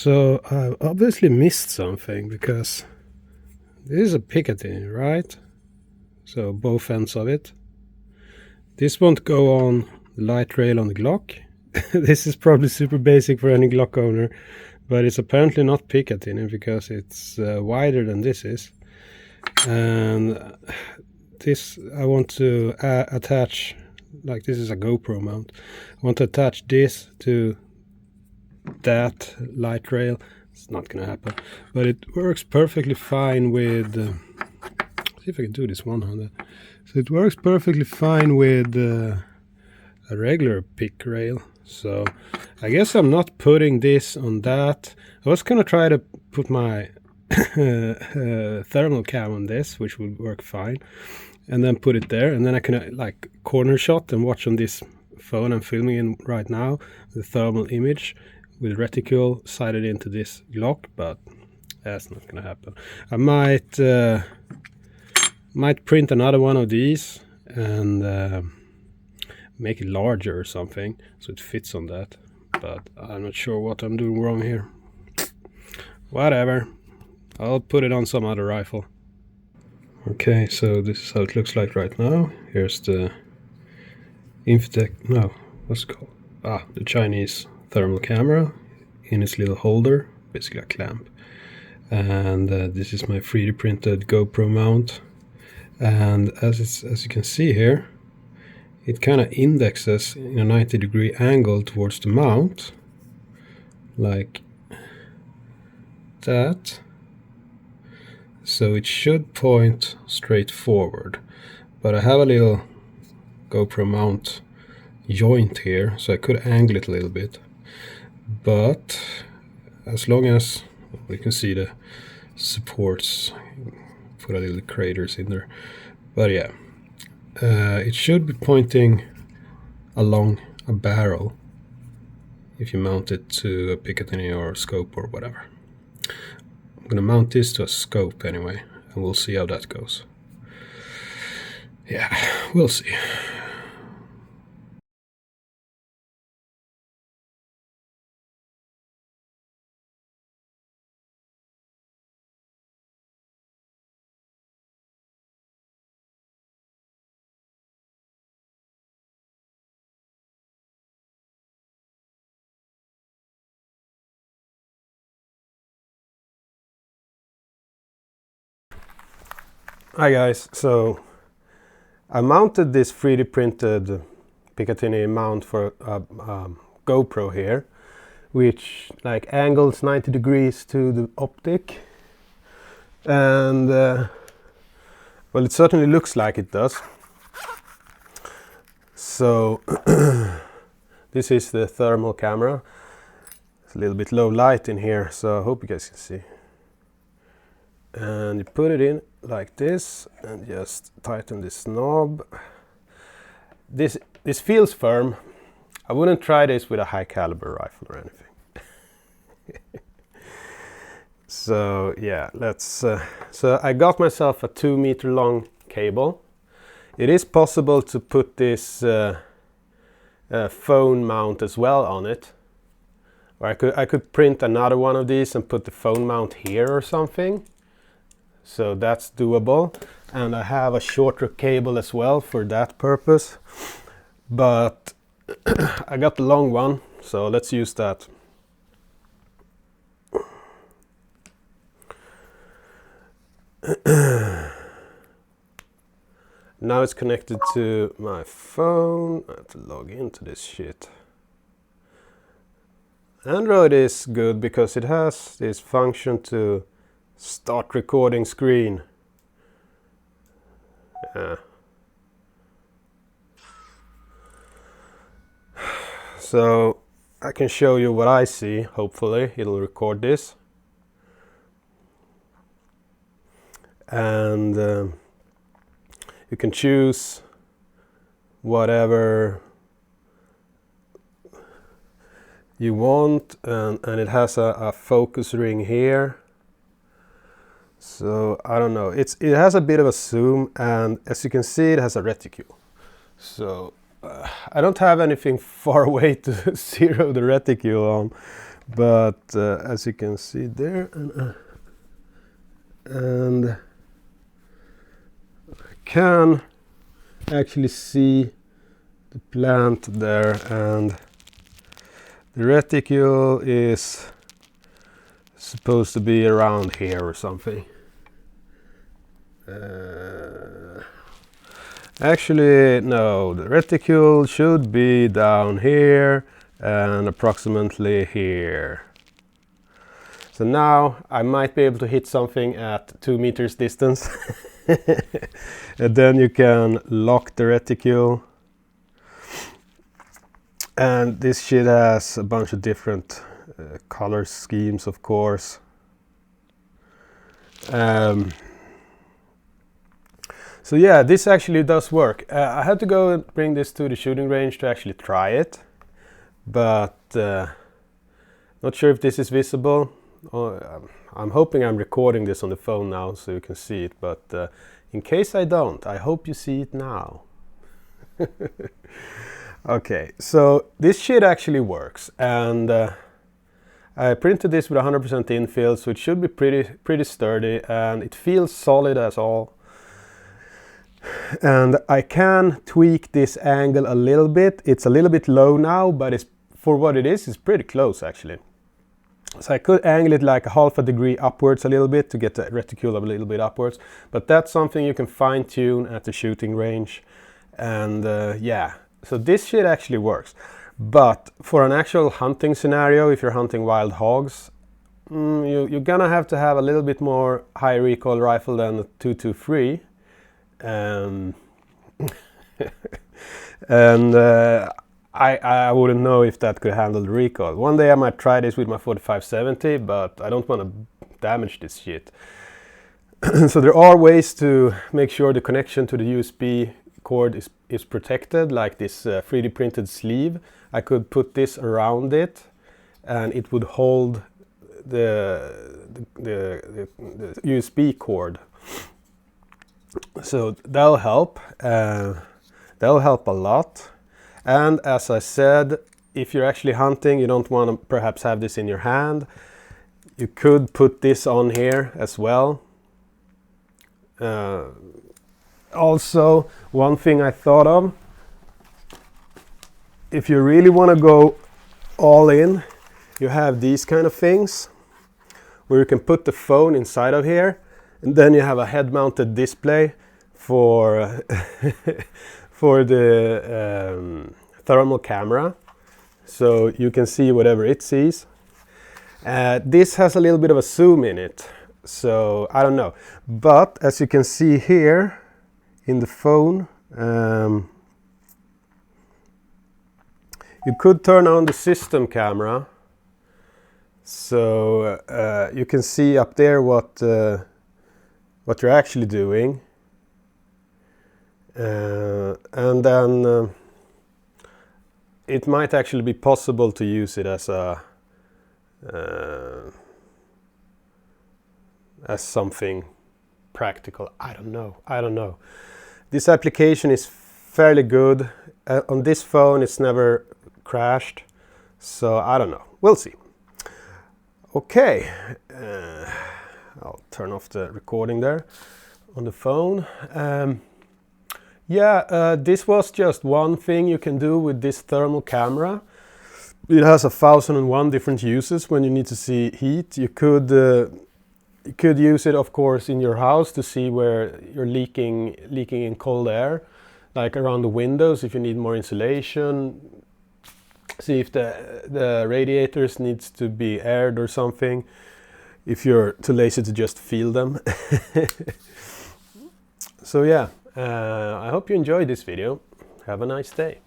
So I obviously missed something, because this is a Picatinny, right? So both ends of it. This won't go on the light rail on the Glock. This is probably super basic for any Glock owner, but it's apparently not Picatinny because it's wider than this is. And this I want to attach, like this is a GoPro mount. I want to attach this to that light rail. It's not gonna happen, but it works perfectly fine with see if I can do this one-handed. So it works perfectly fine with a regular pick rail. So I guess I'm not putting this on that. I was gonna try to put my thermal cam on this, which would work fine, and then put it there, and then I can like corner shot and watch on this phone I'm filming in right now the thermal image with reticule sighted into this Glock, but that's not gonna happen. I might print another one of these and make it larger or something so it fits on that, but I'm not sure what I'm doing wrong here. Whatever, I'll put it on some other rifle. Okay, so this is how it looks like right now. Here's the what's it called? The Chinese thermal camera in its little holder, basically a clamp. And this is my 3D printed GoPro mount. And as you can see here, it kind of indexes in a 90-degree angle towards the mount, like that. So it should point straight forward, but I have a little GoPro mount joint here, so I could angle it a little bit. But as long as we can see the supports, put a little craters in there. But yeah, it should be pointing along a barrel if you mount it to a Picatinny or a scope or whatever. I'm gonna mount this to a scope anyway, and we'll see how that goes. Yeah, we'll see. Hi guys, so I mounted this 3D printed Picatinny mount for a GoPro here, which like angles 90 degrees to the optic, and well, it certainly looks like it does. So this is the thermal camera. It's a little bit low light in here, so I hope you guys can see. And you put it in like this and just tighten this knob. This feels firm. I wouldn't try this with a high caliber rifle or anything. So yeah, let's so I got myself a 2 meter long cable. It is possible to put this phone mount as well on it, or I could print another one of these and put the phone mount here or something. So that's doable, and I have a shorter cable as well for that purpose, but I got the long one, so let's use that. Now it's connected to my phone. I have to log into this shit. Android is good because it has this function to start recording screen. Yeah. So I can show you what I see. Hopefully it'll record this. And you can choose whatever you want, and it has a focus ring here. So I don't know, it has a bit of a zoom, and as you can see it has a reticule. So I don't have anything far away to zero the reticule on, but as you can see there, and I can actually see the plant there, and the reticule is supposed to be around here or something. Actually, no, the reticule should be down here and approximately here. So now I might be able to hit something at 2 meters distance. And then you can lock the reticule. And this shit has a bunch of different color schemes, of course. So yeah, this actually does work. I had to go and bring this to the shooting range to actually try it, but not sure if this is visible. I'm hoping I'm recording this on the phone now so you can see it, but in case I don't, I hope you see it now. Okay, so this shit actually works, and I printed this with 100% infill, so it should be pretty sturdy, and it feels solid as all. And I can tweak this angle a little bit. It's a little bit low now, but it's, for what it is, it's pretty close actually. So I could angle it like a half a degree upwards a little bit to get the reticule a little bit upwards, but that's something you can fine tune at the shooting range. And yeah, so this shit actually works. But for an actual hunting scenario, if you're hunting wild hogs, you're gonna have to have a little bit more high recoil rifle than the 223. And I wouldn't know if that could handle the recoil. One day I might try this with my 4570, but I don't want to damage this shit. So there are ways to make sure the connection to the USB cord is protected, like this 3D printed sleeve. I could put this around it and it would hold the USB cord. So that'll help. That'll help a lot. And as I said, if you're actually hunting, you don't want to perhaps have this in your hand. You could put this on here as well. Also, one thing I thought of, if you really want to go all in, you have these kind of things where you can put the phone inside of here, and then you have a head-mounted display for for the thermal camera, so you can see whatever it sees. This has a little bit of a zoom in it, so I don't know. But as you can see here in the phone, you could turn on the system camera, so you can see up there what you're actually doing, and then it might actually be possible to use it as a as something practical. I don't know. This application is fairly good. On this phone it's never crashed, so I don't know. We'll see. Okay, I'll turn off the recording there on the phone. This was just one thing you can do with this thermal camera. It has 1001 different uses when you need to see heat. You could use it, of course, in your house to see where you're leaking in cold air, like around the windows if you need more insulation. See if the radiators needs to be aired or something, if you're too lazy to just feel them. So yeah, I hope you enjoyed this video. Have a nice day.